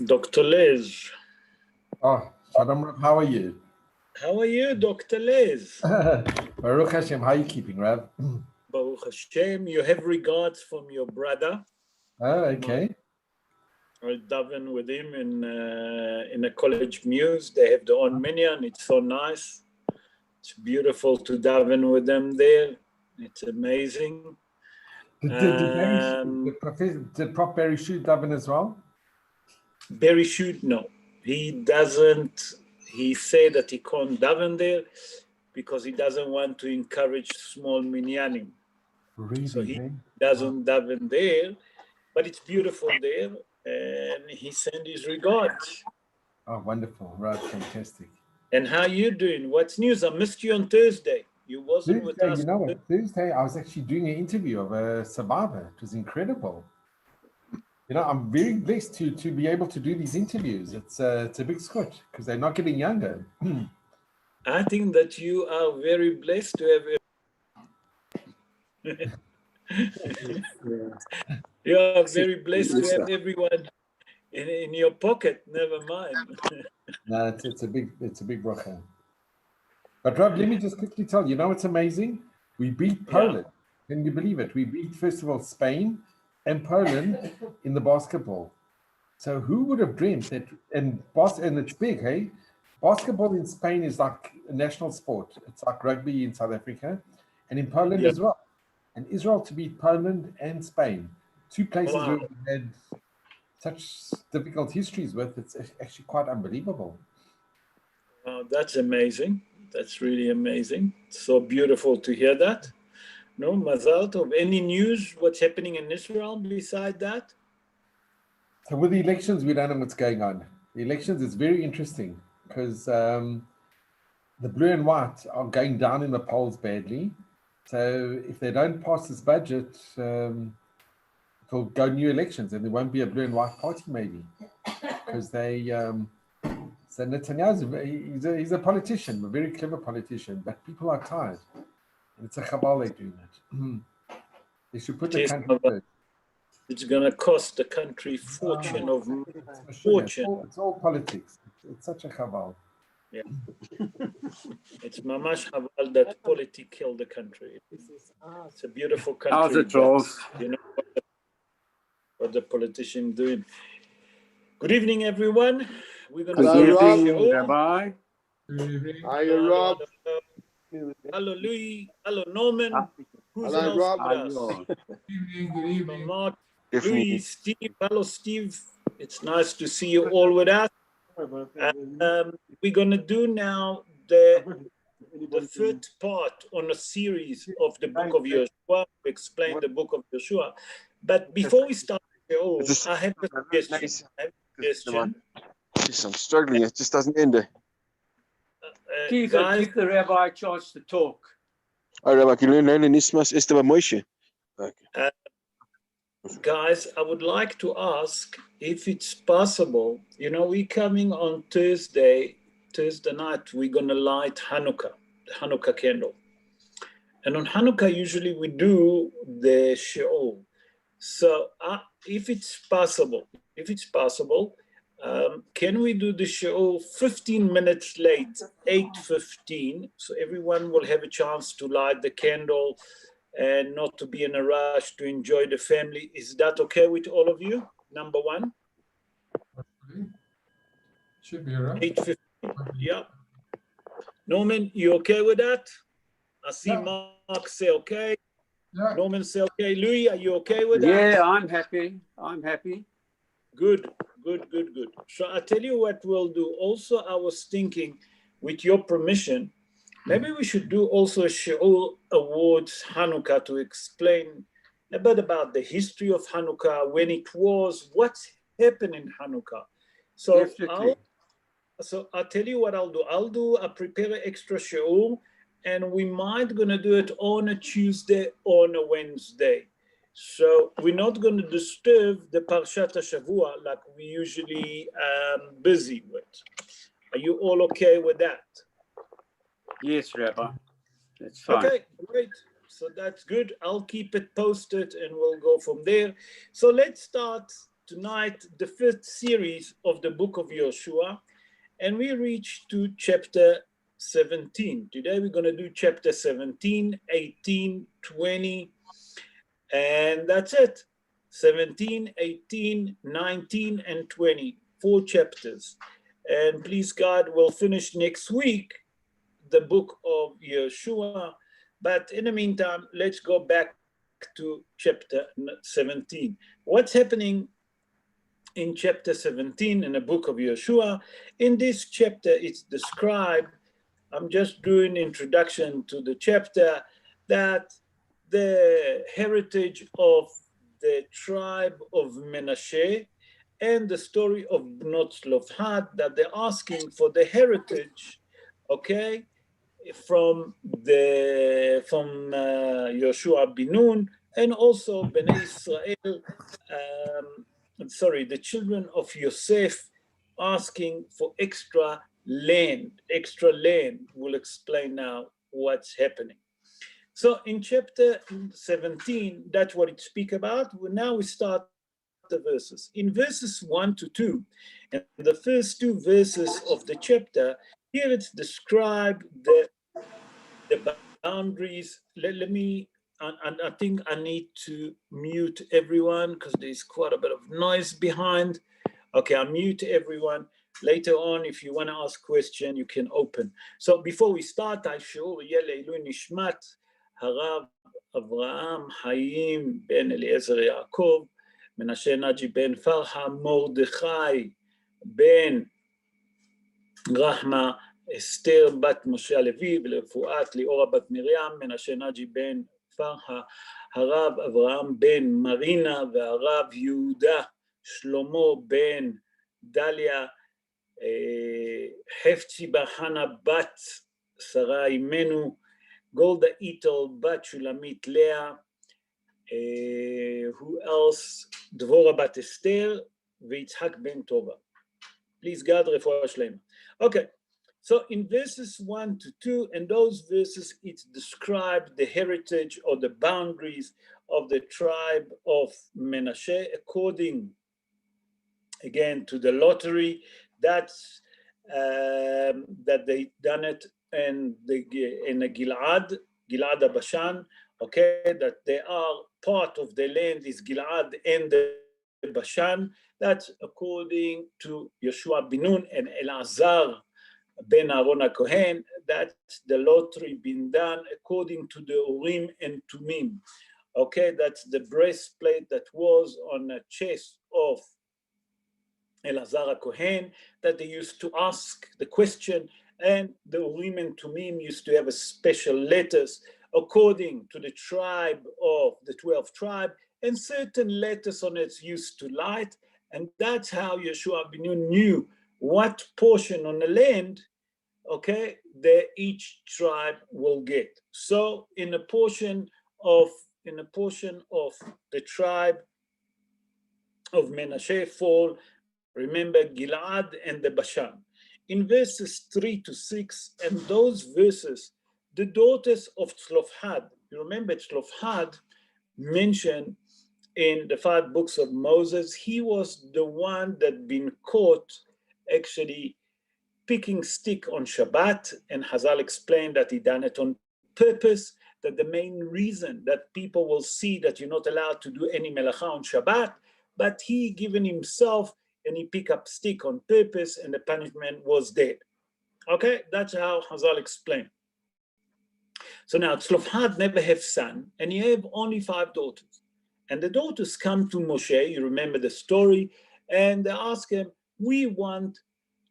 Dr. Liz. Oh, Shalom Rav, how are you? How are you, Dr. Liz? Baruch Hashem, how are you keeping, Rav? Baruch Hashem, you have regards from your brother. Oh, okay. I daven with him in a college muse. They have their own minyan. It's so nice. It's beautiful to daven with them there. It's amazing. Did Prof. Barry shoot daven as well? Barry shoot, no. He doesn't. He said that he can't daven there because he doesn't want to encourage small minyanim. Really? So he doesn't daven there, but it's beautiful there, and he sent his regards. Oh, wonderful. Right, fantastic. And how you doing? What's news? I missed you on Thursday. You wasn't with us. You know what? Thursday, I was actually doing an interview of a survivor. It was incredible. You know, I'm very blessed to be able to do these interviews. It's a big scoot because they're not getting younger. I think that you are very blessed to have. You are very blessed to have everyone in your pocket. Never mind. No, it's a big bracha. But Rob, let me just quickly tell you. You know what's amazing? We beat Poland. Yeah. Can you believe it? We beat first of all Spain and Poland in the basketball. So who would have dreamed that? And it's big, hey? Basketball in Spain is like a national sport. It's like rugby in South Africa, and in Poland as well. And Israel to beat Poland and Spain, two places where we had such difficult histories with. It's actually quite unbelievable. That's amazing. That's really amazing. So beautiful to hear that. No, Mazal Tov. Any news? What's happening in Israel beside that? So with the elections, we don't know what's going on. The elections is very interesting because the blue and white are going down in the polls badly. So if they don't pass this budget, it'll go new elections and there won't be a blue and white party maybe because they... So Netanyahu, he's a politician, a very clever politician, but people are tired. It's a cabal they're doing it. They should put the country first. It's going to cost the country fortune of fortune. It's all politics. It's such a cabal. Yeah. It's mamash cabal that politics killed the country. It's a beautiful country. How's it, Charles? You know what the politicians doing. Good evening, everyone. We're going to Good evening, Rabbi. Hi, Rob. Hello, Louis. Hello, Norman. Who's Hello, Rob. Good evening. Mark, Louis, Steve. Hello, Steve. It's nice to see you all with us. We're going to do now the third part on a series of the book of Yehoshua. We explain the book of Yehoshua. But before we start, I have a suggestion. I'm struggling. It just doesn't end. Give the rabbi a chance to talk. Guys, I would like to ask if it's possible. You know, we're coming on Thursday night. We're going to light Hanukkah, the Hanukkah candle. And on Hanukkah, usually we do the Sheol. So if it's possible, can we do the show 15 minutes late, 8:15, so everyone will have a chance to light the candle and not to be in a rush to enjoy the family? Is that okay with all of you? Number one? Should be around. 8:15, yeah. Norman, you okay with that? I see Mark say okay. Yeah. Norman say okay. Louis, are you okay with that? Yeah, I'm happy. Good. So I'll tell you what we'll do. Also, I was thinking, with your permission, maybe we should do also a Sheol Awards Hanukkah to explain a bit about the history of Hanukkah, when it was, what's happened in Hanukkah. So I'll tell you what I'll do. I'll prepare an extra Sheol, and we might gonna do it on a Tuesday, on a Wednesday. So we're not going to disturb the Parshat HaShavua like we usually busy with. Are you all okay with that? Yes, Rabbi. That's fine. Okay, great. So that's good. I'll keep it posted and we'll go from there. So let's start tonight the first series of the book of Yehoshua, and we reached to chapter 17. Today we're going to do chapter 17, 18, 20, and that's it. 17, 18, 19, and 20. 4 chapters. And please God, we'll finish next week the book of Yehoshua. But in the meantime, let's go back to chapter 17. What's happening in chapter 17 in the book of Yehoshua? In this chapter, it's described, I'm just doing introduction to the chapter, that the heritage of the tribe of Menashe and the story of Bnot Zlofhad, that they're asking for the heritage, okay, from Yehoshua bin Nun, and also Bnei Israel, the children of Yosef, asking for extra land. We'll explain now what's happening. So in chapter 17, that's what it speaks about. Now we start the verses. In verses 1 to 2, and the first 2 verses of the chapter, here it's described the boundaries. Let me, I think I need to mute everyone because there's quite a bit of noise behind. Okay, I'll mute everyone. Later on, if you want to ask a question, you can open. So before we start, I show Yelelu Nishmat, Harav Avraham Hayim ben Eliezer Yaakov, Menashe Naji ben Farha, Mordechai ben Rahma, אסתר בת משה הלוי, ולרפואת ליאורה בת מרים, מנשה נג'י בן פרחה, הרב אברהם בן מרינה, והרב יהודה שלמה בן דליה, חפציבה חנה בת שרה אימנו, גולדה איטל בת שולמית לאה, who else? דבורה בת אסתר, ויצחק בן טובה. Please God, רפואה שלמה. Okay. So in verses 1 to 2, and those verses, it's described the heritage or the boundaries of the tribe of Menashe according, again, to the lottery. That's that they done it in the Gilad Bashan, okay, that they are part of the land is Gilad and the Bashan. That's according to Yehoshua bin Nun and Elazar Ben Aaron HaKohen. That's the lottery been done according to the Urim and Tumim. Okay, that's the breastplate that was on the chest of Elazar HaKohen that they used to ask the question, and the Urim and Tumim used to have a special letters according to the tribe of the 12th tribe, and certain letters on it used to light, and that's how Yehoshua bin Nun knew what portion on the land, okay, that each tribe will get. So in a portion of the tribe of Menashe fall, remember Gilad and the Bashan. In verses 3 to 6, and those verses, the daughters of Tzlofhad, you remember Tzlofhad mentioned in the 5 books of Moses, he was the one that been caught actually picking stick on Shabbat, and Hazal explained that he done it on purpose, that the main reason that people will see that you're not allowed to do any melacha on Shabbat, but he given himself and he pick up stick on purpose and the punishment was dead. Okay, that's how Hazal explained. So now Tzlofhad never have son, and he have only 5 daughters. And the daughters come to Moshe, you remember the story, and they ask him, we want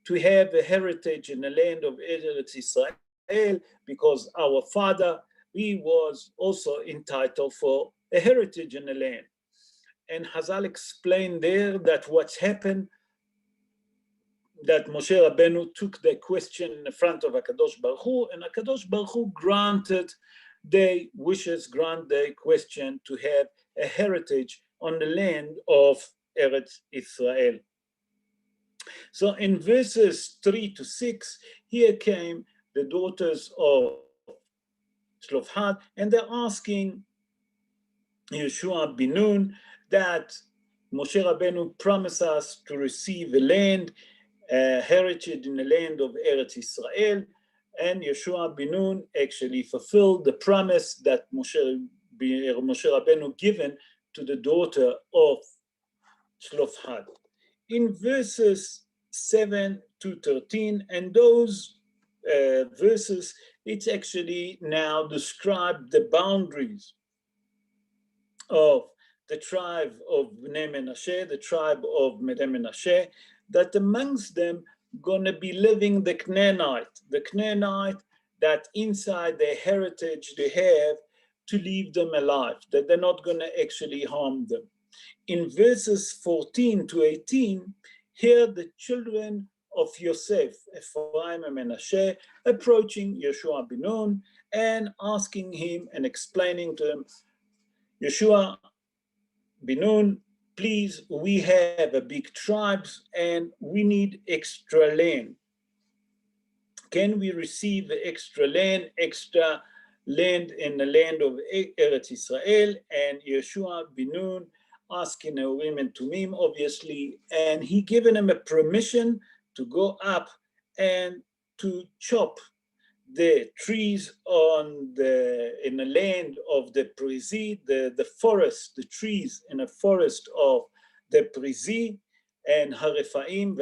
to have a heritage in the land of Eretz Israel because our father, he was also entitled for a heritage in the land. And Hazal explained there that what's happened, that Moshe Rabbeinu took the question in the front of HaKadosh Baruch Hu, and HaKadosh Baruch Hu granted their wishes, grant their question to have a heritage on the land of Eretz Israel. So in verses 3 to 6, here came the daughters of Tzlofhad, and they're asking Yehoshua bin Nun that Moshe Rabbeinu promised us to receive a land, heritage in the land of Eretz Israel, and Yehoshua ben Nun actually fulfilled the promise that Moshe Rabbeinu given to the daughter of Tzlofhad. In verses 7 to 13, and those verses, it's actually now describe the boundaries of the tribe of Bnei Menashe, the tribe of Bnei Menashe, that amongst them gonna be living the Canaanite that inside their heritage they have to leave them alive, that they're not gonna actually harm them. In verses 14 to 18, here the children of Yosef, Ephraim and Menashe, approaching Yehoshua ben Nun and asking him and explaining to him, Yehoshua ben Nun, please, we have a big tribes and we need extra land. Can we receive extra land in the land of Eretz Israel? And Yehoshua ben Nun asking the women to him, obviously, and he given him a permission to go up and to chop the trees in the land of the Prizi, the forest, the trees in a forest of the Prizi and Harefaim,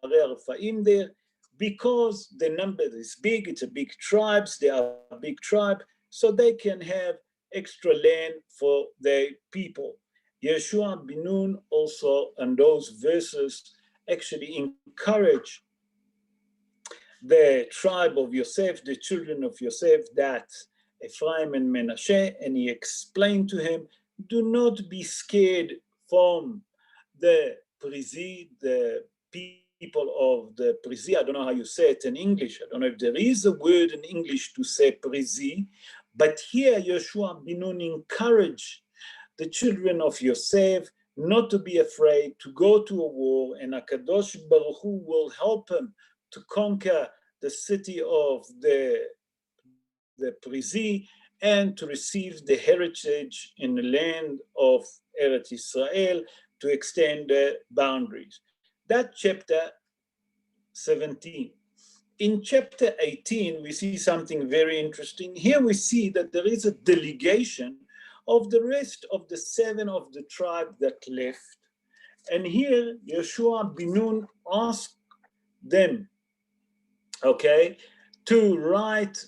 Harefaim there, because the number is big, it's a big tribes, they are a big tribe, so they can have extra land for their people. Yehoshua ben Nun also, and those verses actually encourage the tribe of Yosef, the children of Yosef, that Ephraim and Menashe, and he explained to him, do not be scared from the Prizi, the people of the Prizi. I don't know how you say it in English. I don't know if there is a word in English to say Prizi, but here Yehoshua ben Nun encouraged the children of Yosef not to be afraid, to go to a war, and HaKadosh Baruch Hu will help him to conquer the city of the Prizi and to receive the heritage in the land of Eretz Israel, to extend the boundaries. That chapter 17. In chapter 18, we see something very interesting. Here we see that there is a delegation of the rest of the 7 of the tribe that left. And here Yehoshua ben Nun asked them, okay, to write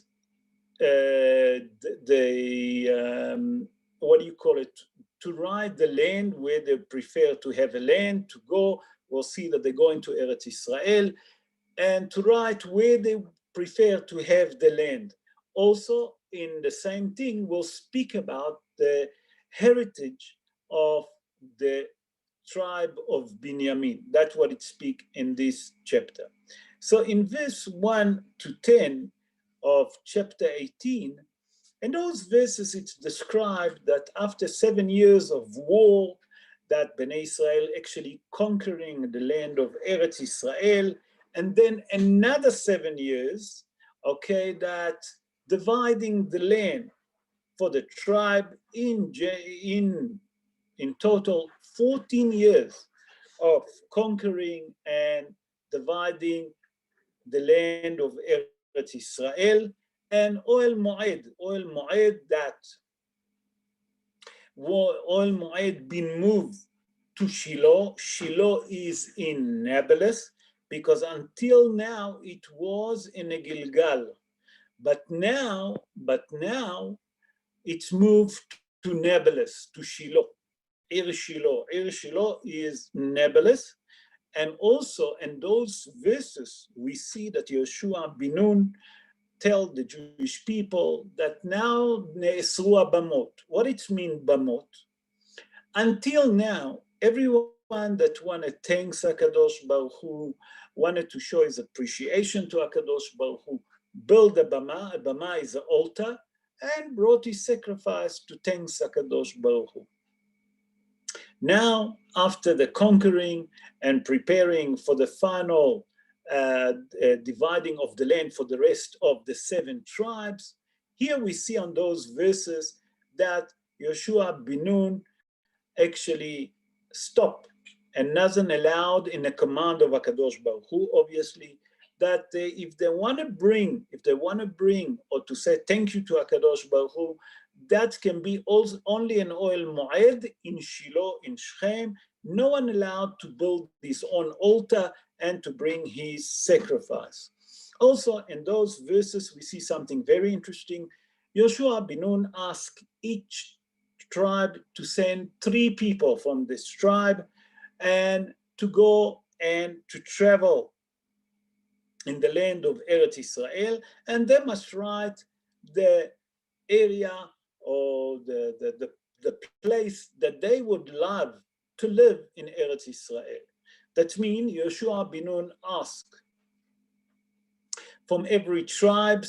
to write the land where they prefer to have a land to go. We'll see that they're going to Eretz Israel, and to write where they prefer to have the land. Also, in the same thing, we'll speak about the heritage of the tribe of Binyamin. That's what it speaks in this chapter. So in verse 1 to 10 of chapter 18, in those verses it's described that after 7 years of war, that Bnei Israel actually conquering the land of Eretz Israel, and then another 7 years, okay, that dividing the land for the tribe in total 14 years of conquering and dividing the land of Eretz Israel, and Oel Moed that Oel Moed been moved to Shiloh. Shiloh is in Nablus, because until now it was in a Gilgal, but now it's moved to Nablus, to Shiloh. Shiloh is Nablus. And also in those verses, we see that Yehoshua ben Nun tell the Jewish people that now ne'esru bamot. What it means bamot? Until now, everyone that wanted to thank HaKadosh Baruch Hu, wanted to show his appreciation to HaKadosh Baruch Hu, build a bama. A bama is an altar, and brought his sacrifice to thank HaKadosh Baruch Hu. Now, after the conquering and preparing for the final dividing of the land for the rest of the 7 tribes, here we see on those verses that Yehoshua ben Nun actually stop and doesn't allowed in the command of HaKadosh Baruch Hu, obviously, that if they want to bring, or to say thank you to HaKadosh Baruch Hu, that can be also only an oil moed in Shiloh, in Shechem. No one allowed to build his own altar and to bring his sacrifice. Also, in those verses, we see something very interesting. Yehoshua bin Nun asked each tribe to send 3 people from this tribe and to go and to travel in the land of Eretz Israel, and they must write the area or the place that they would love to live in Eretz Israel. That means Yehoshua bin Nun asked from every tribe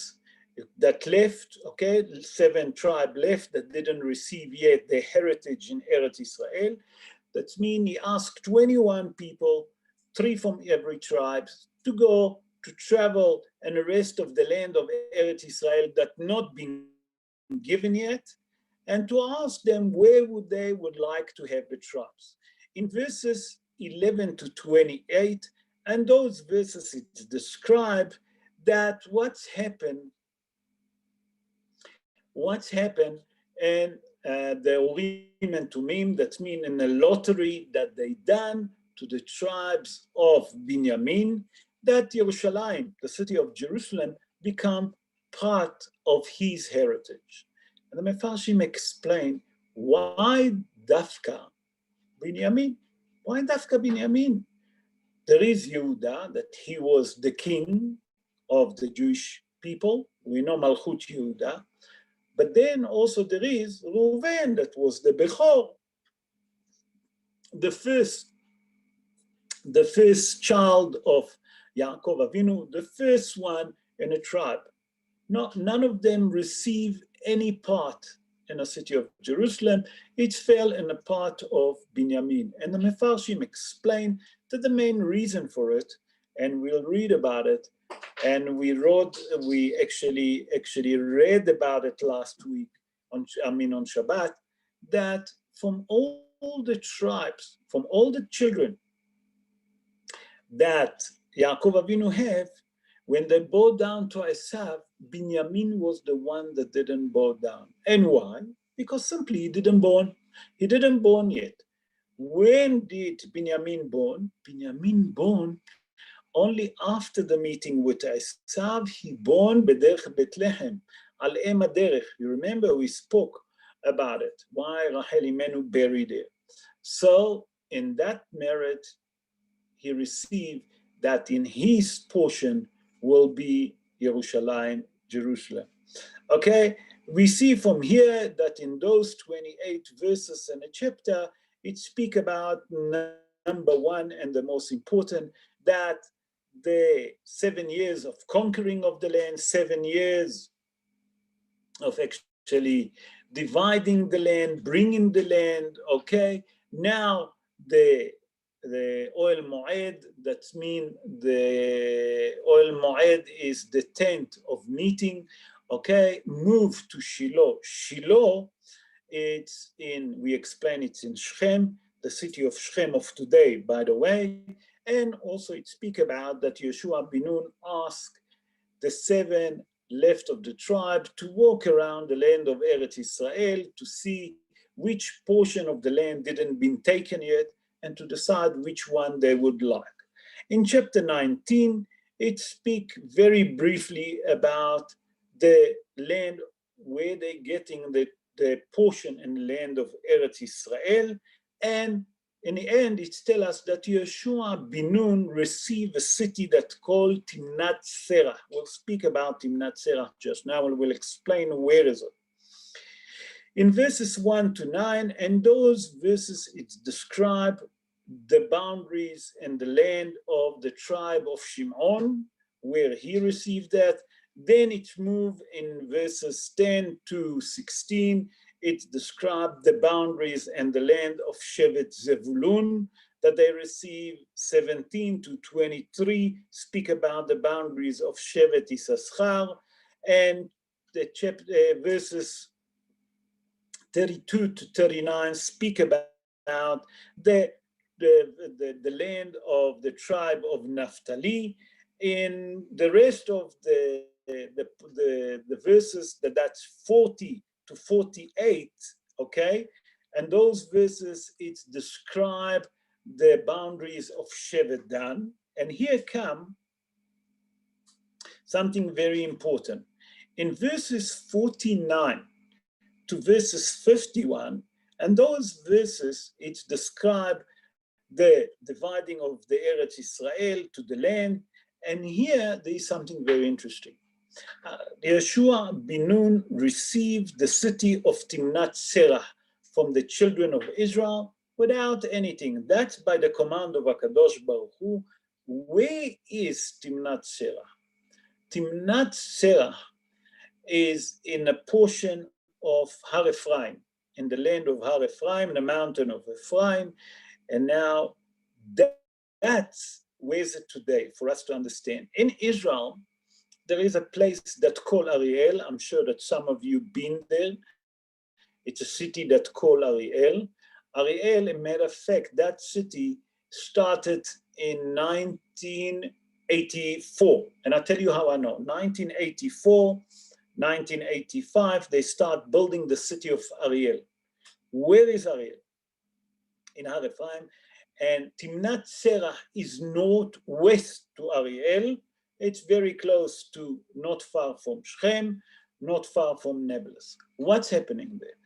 that left, okay, 7 tribes left that didn't receive yet their heritage in Eretz Israel. That means he asked 21 people, 3 from every tribe, to go to travel and the rest of the land of Eretz Israel that not been given yet, and to ask them where they would like to have the tribes. In verses 11 to 28, and those verses it describe that what's happened, and the Urim and Tumim, that mean in a lottery that they done to the tribes of Binyamin, that Yerushalayim, the city of Jerusalem, become part of his heritage. And the Mefarshim explain why Dafka Binyamin? Why Dafka Binyamin? There is Yehuda, that he was the king of the Jewish people. We know Malchut Yehuda. But then also there is Reuven, that was the Bechor, the first child of Yaakov Avinu, the first one in a tribe. None of them received any part in the city of Jerusalem. It fell in a part of Binyamin. And the Mefarshim explain that the main reason for it, and we'll read about it, and we actually read about it last week on Shabbat, that from all the tribes, from all the children that Yaakov Avinu have, when they bowed down to Esav, Binyamin was the one that didn't bow down. And why? Because simply he didn't born. He didn't born yet. When did Binyamin born? Binyamin born only after the meeting with Esav. He born b'derech Bethlehem, al em haderech. You remember we spoke about it, why Rachel Imenu buried there. So in that merit, he received that in his portion will be Yerushalayim, Jerusalem. Okay, we see from here that in those 28 verses in a chapter, it speaks about number 1 and the most important, that the 7 years of conquering of the land, 7 years of actually dividing the land, bringing the land, okay? Now the oil moed, that means the oil moed is the tent of meeting, okay? Move to Shiloh. Shiloh, it's in, we explain it's in Shechem, the city of Shechem of today, by the way. And also it speaks about that Yehoshua bin Nun asked the 7 left of the tribe to walk around the land of Eretz Israel to see which portion of the land didn't been taken yet and to decide which one they would like. In chapter 19, it speaks very briefly about the land where they're getting the portion in the land of Eretz Israel, and in the end, it tells us that Yehoshua bin Nun received a city that's called Timnat Serach. We'll speak about Timnat Serach just now, and we'll explain where is it. In verses 1 to 9, and those verses, it's described the boundaries and the land of the tribe of Shimon, where he received that. Then it moved in verses 10 to 16. It described the boundaries and the land of Shevet Zevulun that they received. 17 to 23 speak about the boundaries of Shevet Issachar, and the verses 32 to 39 speak about the land of the tribe of Naphtali. In the rest of the verses, that's 40 to 48, okay? And those verses, it's describe the boundaries of Shevet Dan. And here come something very important. In verses 49 to verses 51, and those verses, it's describe the dividing of the Eretz Israel to the land. And here there is something very interesting. Yehoshua bin Nun received the city of Timnat Serah from the children of Israel without anything. That's by the command of HaKadosh Baruch Hu. Where is Timnat Serah? Timnat Serah is in a portion of Har Ephraim, in the land of Har Ephraim, the mountain of Ephraim. And now that's where is it today for us to understand. In Israel, there is a place that's called Ariel. I'm sure that some of you been there. It's a city that's called Ariel. Ariel, as a matter of fact, that city started in 1984. And I'll tell you how I know. 1984, 1985, they start building the city of Ariel. Where is Ariel? In Har Ephraim. And Timnat Serah is northwest to Ariel. It's very close to, not far from Shechem, not far from Nablus. What's happening there?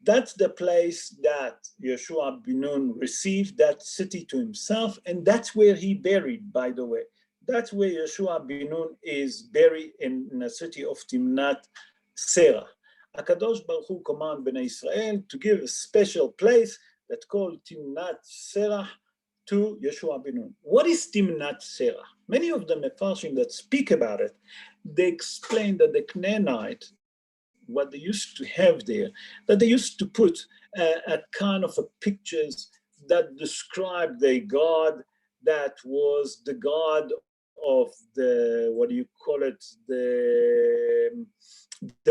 That's the place that Yehoshua bin Nun received that city to himself, and that's where he buried, by the way. That's where Yehoshua bin Nun is buried, in the city of Timnat Serah. HaKadosh Baruch Hu command Bnei Israel to give a special place that's called Timnat Serah to Yehoshua bin Nun. What is Timnat Serah? Many of the Mefarshim that speak about it, they explain that the Canaanite, what they used to have there, that they used to put a kind of a pictures that describe the god that was the god of the, what do you call it, the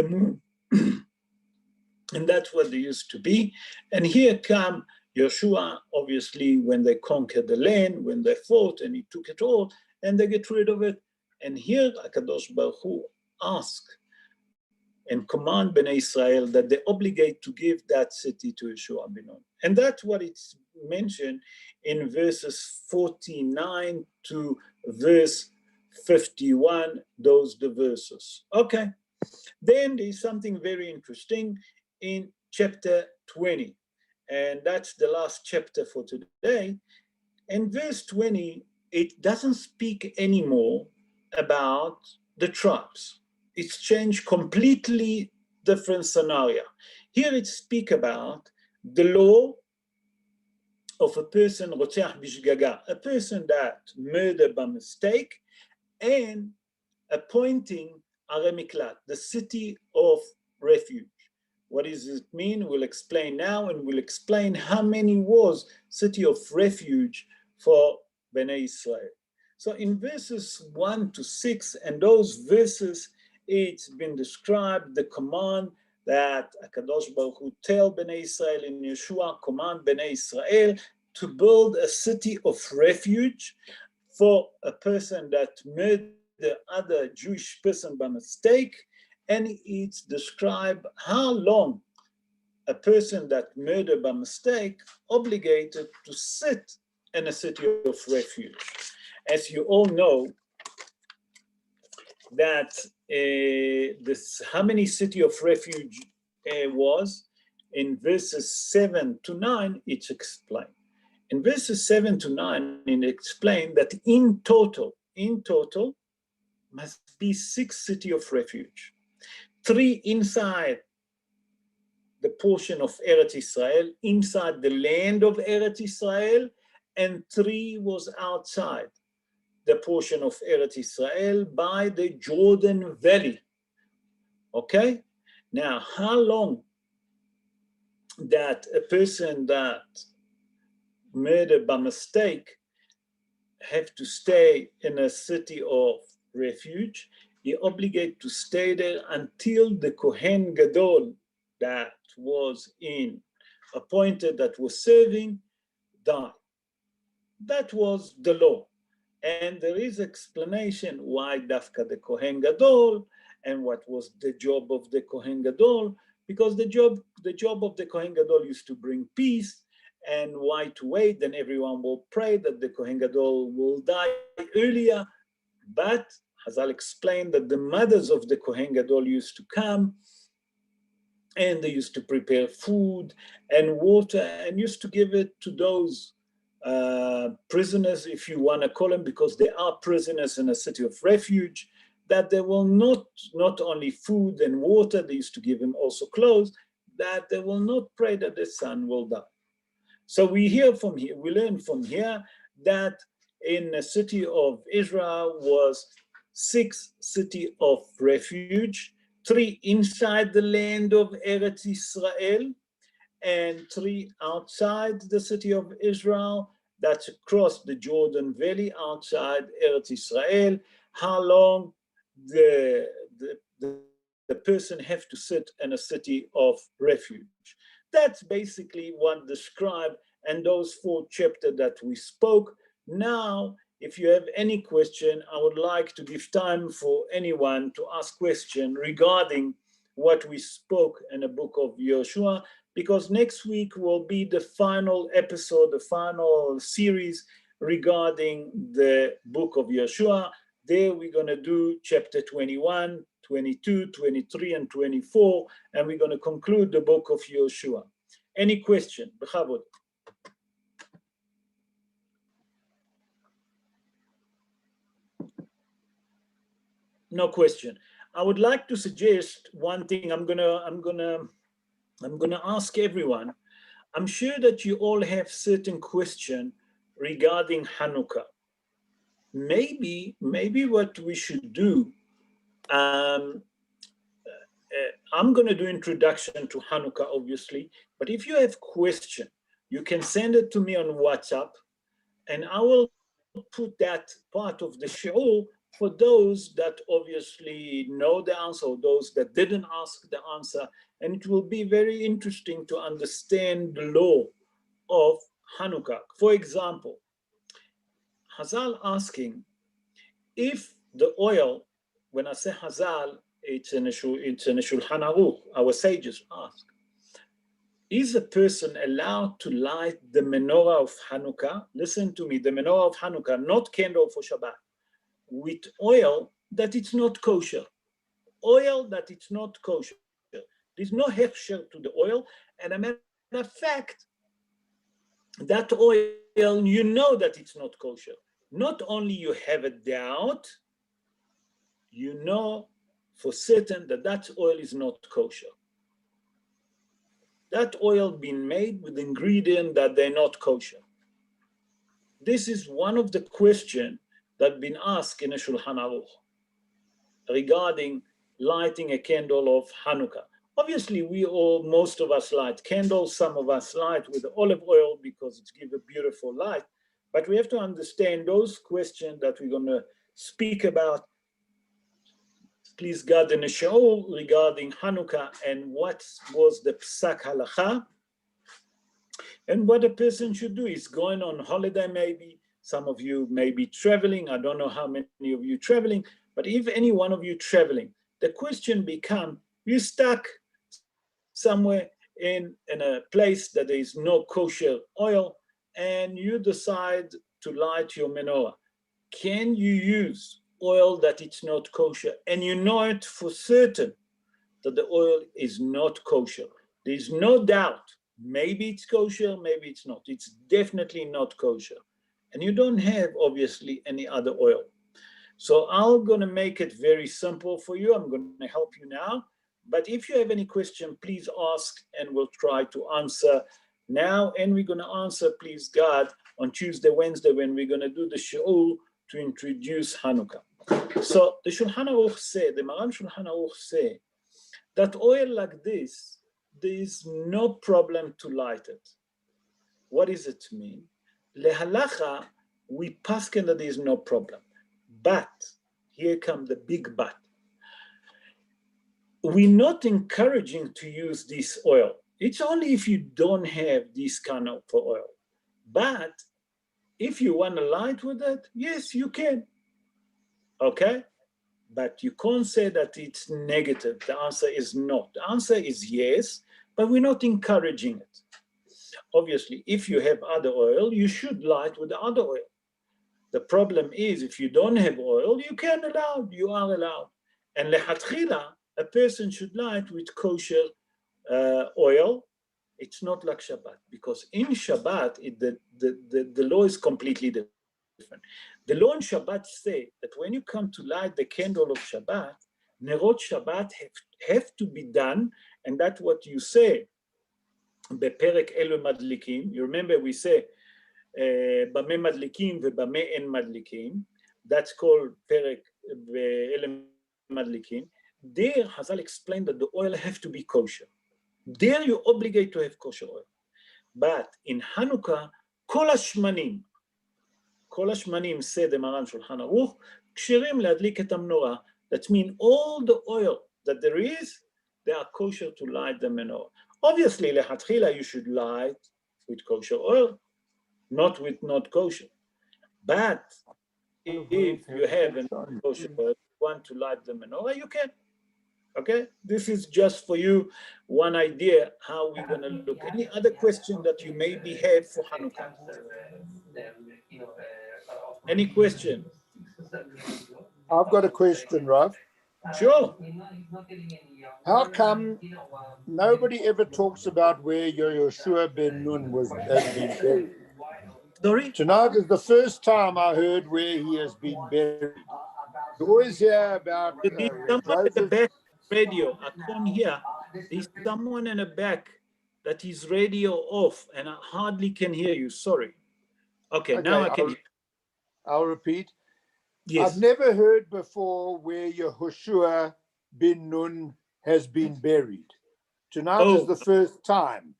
moon. And that's what they used to be. And here come Yehoshua, obviously, when they conquered the land, when they fought and he took it all, and they get rid of it. And here HaKadosh Baruch Hu asked and command Bnei Israel that they obligate to give that city to Yehoshua bin Nun. And that's what it's mentioned in verses 49 to verse 51, those the verses. Okay. Then there's something very interesting in chapter 20. And that's the last chapter for today. In verse 20, it doesn't speak anymore about the tribes. It's changed completely different scenario. Here it speaks about the law of a person, רוצח בשגגה, a person that murdered by mistake, and appointing ערי מקלט, the city of refuge. What does it mean? We'll explain now, and we'll explain how many was city of refuge for Bnei Israel. So in verses 1 to 6, and those verses, it's been described the command that HaKadosh Baruch Hu tell Bnei Israel in Yehoshua, command Bnei Israel to build a city of refuge for a person that murdered the other Jewish person by mistake. And it's described how long a person that murdered by mistake obligated to sit in a city of refuge. As you all know, that how many city of refuge was, in verses 7 to 9, it's explained. In verses 7 to 9, it explained that in total, must be 6 city of refuge. 3 inside the portion of Eretz Israel, inside the land of Eretz Israel, and 3 was outside the portion of Eretz Israel by the Jordan Valley. Okay? Now, how long that a person that murdered by mistake have to stay in a city of refuge? He obligated to stay there until the Kohen Gadol that was in appointed, that was serving, die. That was the law. And there is explanation why Dafka the Kohen Gadol, and what was the job of the Kohen Gadol, because the job of the Kohen Gadol used to bring peace, and why to wait, then everyone will pray that the Kohen Gadol will die earlier. But Hazal explained that the mothers of the Kohen Gadol used to come, and they used to prepare food and water, and used to give it to those prisoners, if you want to call them, because they are prisoners in a city of refuge, that they will not only food and water, they used to give them also clothes, that they will not pray that the son will die. So we learn from here that in the city of Israel was 6 cities of refuge, 3 inside the land of Eretz Israel, and 3 outside the city of Israel. That's across the Jordan Valley, outside Eretz Israel. How long the person have to sit in a city of refuge. That's basically what described in those 4 chapters that we spoke. Now, if you have any question, I would like to give time for anyone to ask question regarding what we spoke in the book of Yehoshua, because next week will be the final episode, the final series regarding the book of Yehoshua. There we're going to do chapter 21, 22, 23, and 24, and we're going to conclude the book of Yehoshua. Any question? Bechavod. No question. I would like to suggest one thing. I'm gonna ask everyone. I'm sure that you all have certain question regarding Hanukkah. Maybe what we should do, I'm going to do introduction to Hanukkah, obviously, but if you have question, you can send it to me on WhatsApp, and I will put that part of the shiur for those that obviously know the answer, or those that didn't ask the answer, and it will be very interesting to understand the law of Hanukkah. For example, Hazal asking if the oil, when I say Hazal, it's in a Shulchan Aruch, our sages ask, is a person allowed to light the menorah of Hanukkah? Listen to me, the menorah of Hanukkah, not candle for Shabbat, with oil that it's not kosher. Oil that it's not kosher. There's no hechsher to the oil, and a matter of fact, that oil, you know that it's not kosher. Not only you have a doubt, you know for certain that that oil is not kosher. That oil been made with ingredients that they're not kosher. This is one of the questions that been asked in a Shulchan Aruch regarding lighting a candle of Hanukkah. Obviously, most of us light candles, some of us light with olive oil because it gives a beautiful light. But we have to understand those questions that we're going to speak about, please God, in a show regarding Hanukkah and what was the Psak Halacha and what a person should do. Is going on holiday maybe. Some of you may be traveling. I don't know how many of you traveling, but if any one of you traveling, the question become, you stuck somewhere in a place that there is no kosher oil, and you decide to light your menorah. Can you use oil that it's not kosher? And you know it for certain that the oil is not kosher. There's no doubt. Maybe it's kosher, maybe it's not. It's definitely not kosher. And you don't have, obviously, any other oil. So I'm going to make it very simple for you. I'm going to help you now. But if you have any question, please ask, and we'll try to answer now. And we're going to answer, please God, on Tuesday, Wednesday, when we're going to do the shiur to introduce Hanukkah. So the Shulchan Aruch said, the Maran Shulchan Aruch said, that oil like this, there is no problem to light it. What does it mean? Lehalacha, we paskin that there is no problem. But, here comes the big but. We're not encouraging to use this oil. It's only if you don't have this kind of oil. But if you want to light with it, yes, you can. Okay? But you can't say that it's negative. The answer is not. The answer is yes, but we're not encouraging it. Obviously, if you have other oil, you should light with the other oil. The problem is, if you don't have oil, you can allow, you are allowed. And lechatchila, a person should light with kosher oil. It's not like Shabbat, because in Shabbat, the law is completely different. The law in Shabbat say that when you come to light the candle of Shabbat, Nerot Shabbat have to be done, and that's what you say, בפרק אלו מדליקים. You remember we say, במה מדליקים ובמה אין מדליקים. That's called פרק ואלה מדליקים. There, Hazal explained that the oil have to be kosher. There you obligate to have kosher oil. But in Hanukkah, כל השמנים, say the Maran Shulchan Aruch, כשירים להדליק את המנורה. That means all the oil that there is, they are kosher to light the menorah. Obviously, lechatchila, you should light with kosher oil, not with not kosher. But if you have a kosher oil, want to light the menorah, you can. Okay, this is just for you one idea how we're going to look. Any other question that you maybe have for Hanukkah? Any question? I've got a question, Rav. Sure. How come nobody ever talks about where Yehoshua ben Nun has been buried? Sorry? Tonight is the first time I heard where he has been buried. You always hear about There's someone in the Joseph. back radio. I can't hear. There's someone in the back that is radio off, and I hardly can hear you. Sorry. Okay, now I can hear. I'll repeat. Yes. I've never heard before where Yehoshua ben Nun has been buried. Tonight is the first time.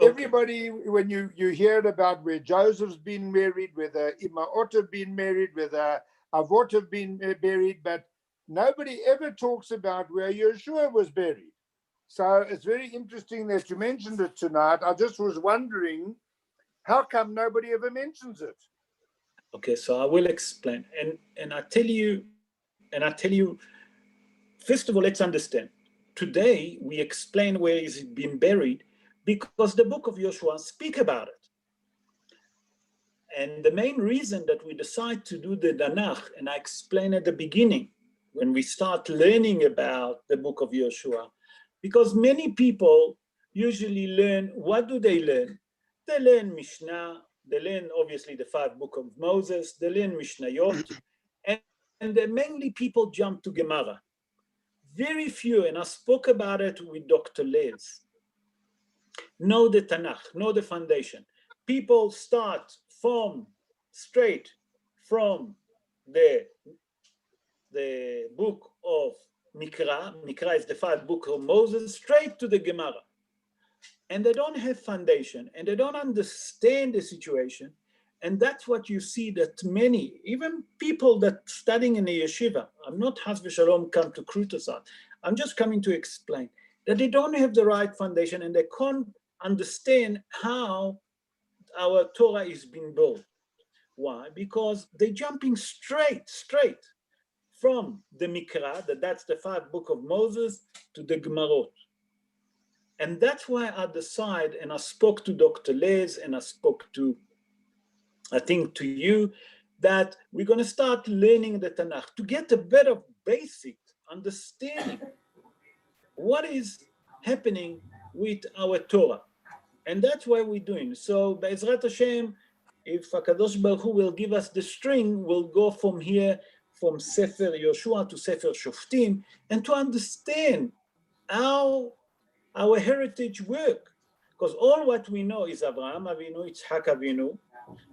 Everybody, when you hear about where Joseph's been married, whether Imaot have been married, whether Avot have been buried, but nobody ever talks about where Yehoshua was buried. So it's very interesting that you mentioned it tonight. I just was wondering, how come nobody ever mentions it? Okay, so I will explain. And I tell you, first of all, let's understand. Today, we explain where he's been buried because the book of Yehoshua speak about it. And the main reason that we decide to do the Tanakh, and I explained at the beginning, when we start learning about the book of Yehoshua, because many people usually learn, what do they learn? They learn Mishnah, they learn obviously the 5 books of Moses, they learn Mishnayot, and mainly people jump to Gemara. Very few, and I spoke about it with Dr. Les, know the Tanakh, know the foundation. People start straight from the book of Mikra. Mikra is the 5 books of Moses, straight to the Gemara. And they don't have foundation, and they don't understand the situation. And that's what you see that many, even people that studying in a yeshiva, I'm not Chas v'Shalom come to criticize, I'm just coming to explain that they don't have the right foundation and they can't understand how our Torah is being built. Why? Because they're jumping straight from the Mikra, that's the 5 books of Moses, to the Gemarot. And that's why I decide, and I spoke to Dr. Les, and I spoke to, I think, to you, that we're going to start learning the Tanakh to get a better basic understanding what is happening with our Torah. And that's why we're doing. So, Be'ezrat Hashem, if HaKadosh Baruch Hu will give us the string, we'll go from here, from Sefer Yehoshua to Sefer Shoftim, and to understand how our heritage work. Because all what we know is Abraham Avinu, Yitzhak Avinu,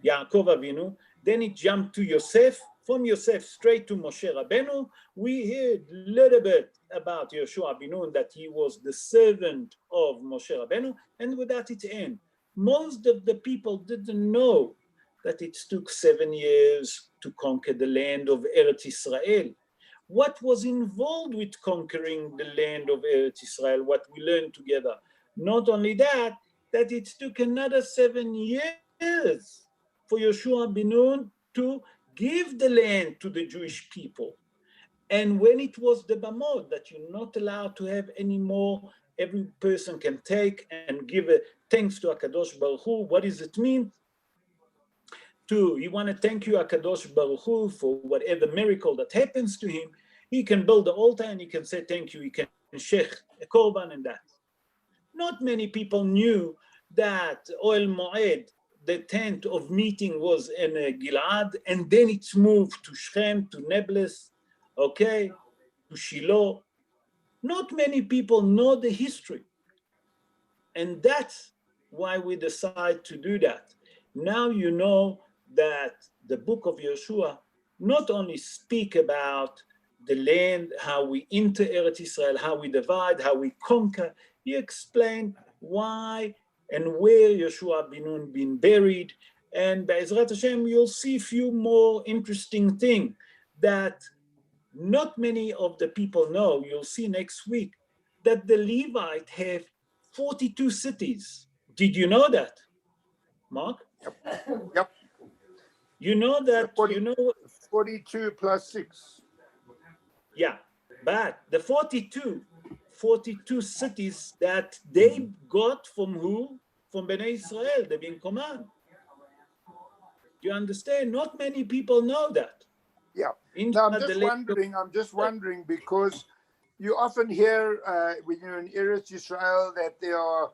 Yaakov Avinu, then it jumped to Yosef, from Yosef straight to Moshe Rabbeinu. We heard a little bit about Yehoshua ben Nun, that he was the servant of Moshe Rabbeinu, and with that it ends. Most of the people didn't know that it took 7 years to conquer the land of Eretz Israel. What was involved with conquering the land of Eretz Israel, what we learned together, Not only that, that it took another 7 years for Yehoshua ben Nun to give the land to the Jewish people. And when it was the Bamot, that you're not allowed to have any more, every person can take and give a thanks to HaKadosh Baruch Hu. What does it mean? You want to thank you, HaKadosh Baruch Hu, for whatever miracle that happens to him. He can build the altar and he can say thank you. He can shech a korban and that. Not many people knew that Oel Moed, the tent of meeting, was in Gilad, and then it's moved to Shechem, to Nablus, okay, to Shiloh. Not many people know the history. And that's why we decide to do that. Now you know that the book of Yehoshua not only speak about the land, how we enter Eretz Israel, how we divide, how we conquer. He explained why and where Yehoshua ben Nun been buried. And Be'ezrat Hashem, you'll see a few more interesting things that not many of the people know. You'll see next week that the Levite have 42 cities. Did you know that, Mark? Yep. You know that, 42 plus 6. Yeah, but the 42 cities that they got from who? From Bnei Israel, they've been command. Do you understand? Not many people know that. Yeah. Now I'm just wondering because you often hear when you're in Eretz Israel that there are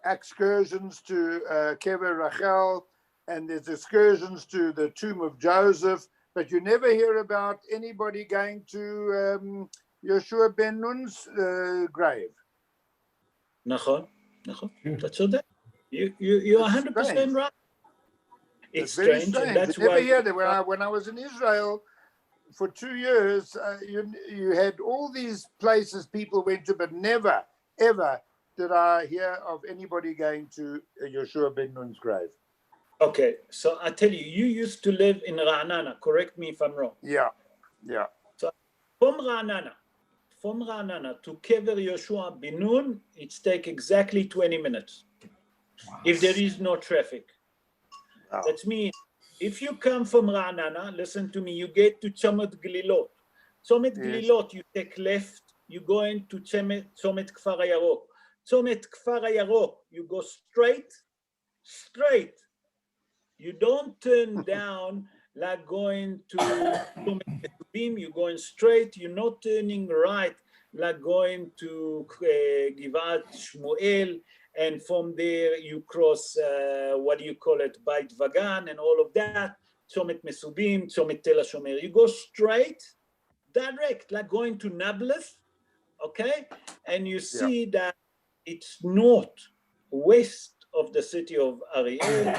excursions to Kever Rachel and there's excursions to the tomb of Joseph, but you never hear about anybody going to Yehoshua ben Nun's grave. Nachon. That's all that. You're 100% right. It's strange, and that's you never why hear that. When I was in Israel for 2 years, you had all these places people went to, but never, ever did I hear of anybody going to Yehoshua ben Nun's grave. Okay, so I tell you, you used to live in Ra'anana. Correct me if I'm wrong. Yeah. So from Ra'anana to Kever Yehoshua ben Nun, it takes exactly 20 minutes. Wow. If there is no traffic. Wow. That means if you come from Ra'anana, listen to me, you get to Tzomet Glilot. Tzomet Glilot, you take left, you go into Tzomet Kfar HaYarok. Tzomet Kfar HaYarok, you go straight. You don't turn down like going to Tzomet Mesubim, you're going straight, you're not turning right like going to Givat Shmuel, and from there you cross, Beit Vagan and all of that, Tzomet Mesubim, Tzomet Tel HaShomer. You go straight, direct, like going to Nablus, okay? And you see that it's north, west of the city of Ariel.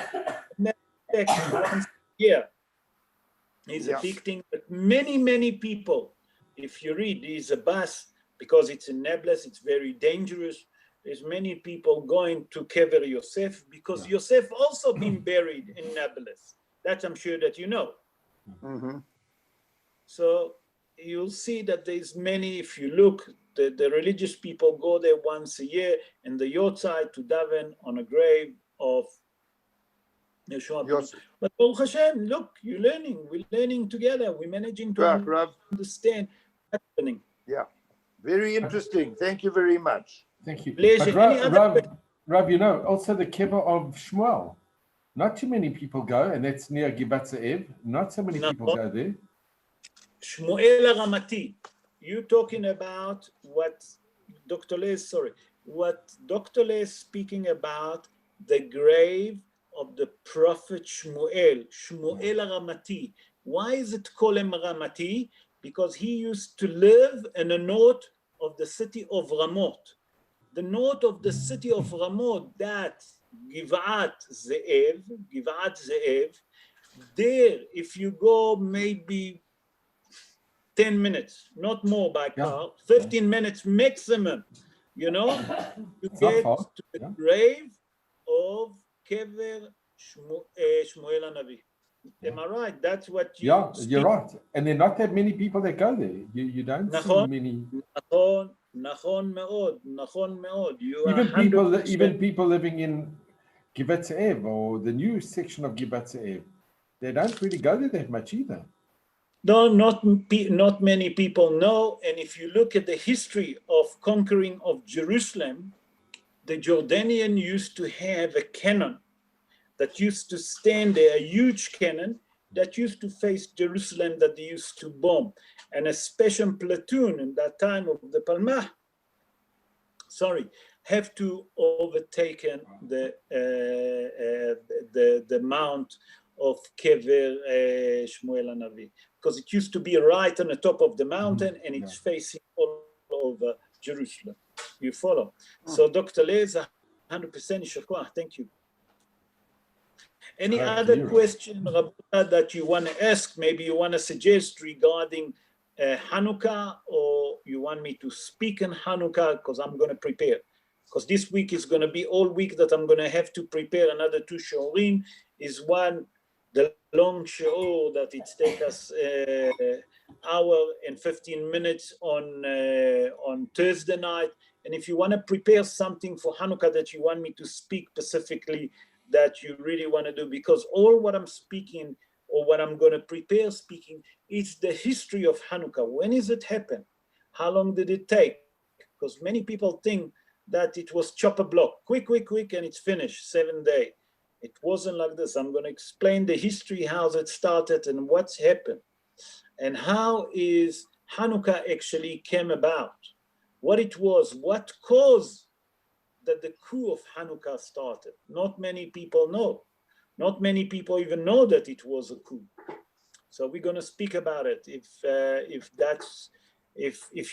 Once a year is a big thing, but many people, if you read, there's a bus, because it's in Nablus, it's very dangerous. There's many people going to Kever Yosef, because Yosef also been buried in Nablus. That I'm sure that you know. Mm-hmm. So you'll see that there's many, if you look, the religious people go there once a year in the Yortzeit to daven on a grave of Yehoshua. But Baruch Hashem, look, we're learning together. We're managing to understand what's happening. Yeah, very interesting. Thank you very much. Thank you. But Rav, you know, also the Kever of Shmuel. Not too many people go, and that's near Givat Ze'ev. Not so many people go there. Shmuel HaRamati. You're talking about what Dr. Le is speaking about, the grave of the prophet Shmuel HaRamati. Why is it called him Ramati? Because he used to live in the north of the city of Ramot. The north of the city of Ramot, that's Givat Ze'ev. There, if you go maybe 10 minutes, not more by car, 15 minutes maximum, you get to the grave of Kever Shmuel HaNavi. Am I right? That's what you Yeah, speak. you're right. And there are not that many people that go there. You don't see Nachon, many. Nachon meod. You are Even people living in Givat Ze'ev or the new section of Givat Ze'ev, they don't really go there that much either. No, not many people know. And if you look at the history of conquering of Jerusalem, the Jordanian used to have a cannon that used to stand there, a huge cannon that used to face Jerusalem that they used to bomb. And a special platoon in that time of the Palmah, have to overtake the mount of Kever Shmuel Hanavi, because it used to be right on the top of the mountain and it's facing all over Jerusalem. You follow? So Dr. Leza, 100% Yeshua. Thank you. Any other question, Rabbi, that you want to ask? Maybe you want to suggest regarding Hanukkah, or you want me to speak in Hanukkah, because I'm going to prepare. Because this week is going to be all week that I'm going to have to prepare another 2 shiurim. Is one, the long shiur that it takes us hour and 15 minutes on Thursday night. And if you want to prepare something for Hanukkah that you want me to speak specifically, that you really want to do, because all what I'm speaking or what I'm going to prepare speaking, it's the history of Hanukkah. When is it happen? How long did it take? Because many people think that it was chop a block, quick, and it's finished, 7 days. It wasn't like this. I'm going to explain the history, how it started and what's happened, and how is Hanukkah actually came about, what it was, what caused that the coup of Hanukkah started. Not many people know. Not many people even know that it was a coup. So we're going to speak about it if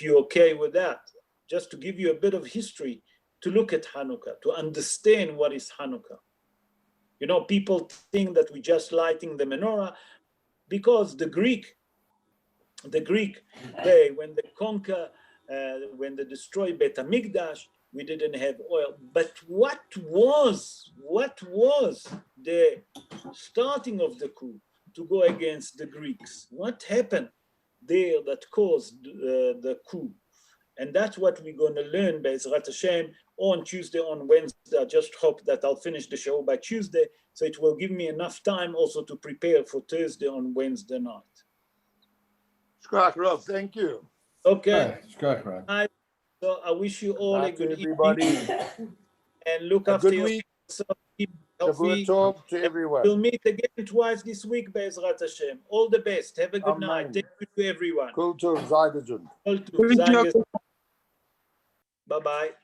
you're okay with that. Just to give you a bit of history, to look at Hanukkah, to understand what is Hanukkah. You know, people think that we're just lighting the menorah, because the Greek, when they conquer, when they destroy Beit HaMikdash, we didn't have oil. But what was the starting of the coup to go against the Greeks? What happened there that caused the coup? And that's what we're going to learn, Be'ezrat Hashem, on Tuesday, on Wednesday. I just hope that I'll finish the show by Tuesday, so it will give me enough time also to prepare for Thursday on Wednesday night. Shkach, Rob, thank you. Okay. Shkach, Rob. So I wish you all a good everybody. evening, and look after yourself. Keep healthy. Shabbat to everyone. We'll meet again twice this week, Be'ezrat Hashem. All the best. Have a good night. Thank you to everyone. Kol tov, Zayda Jun. Bye-bye.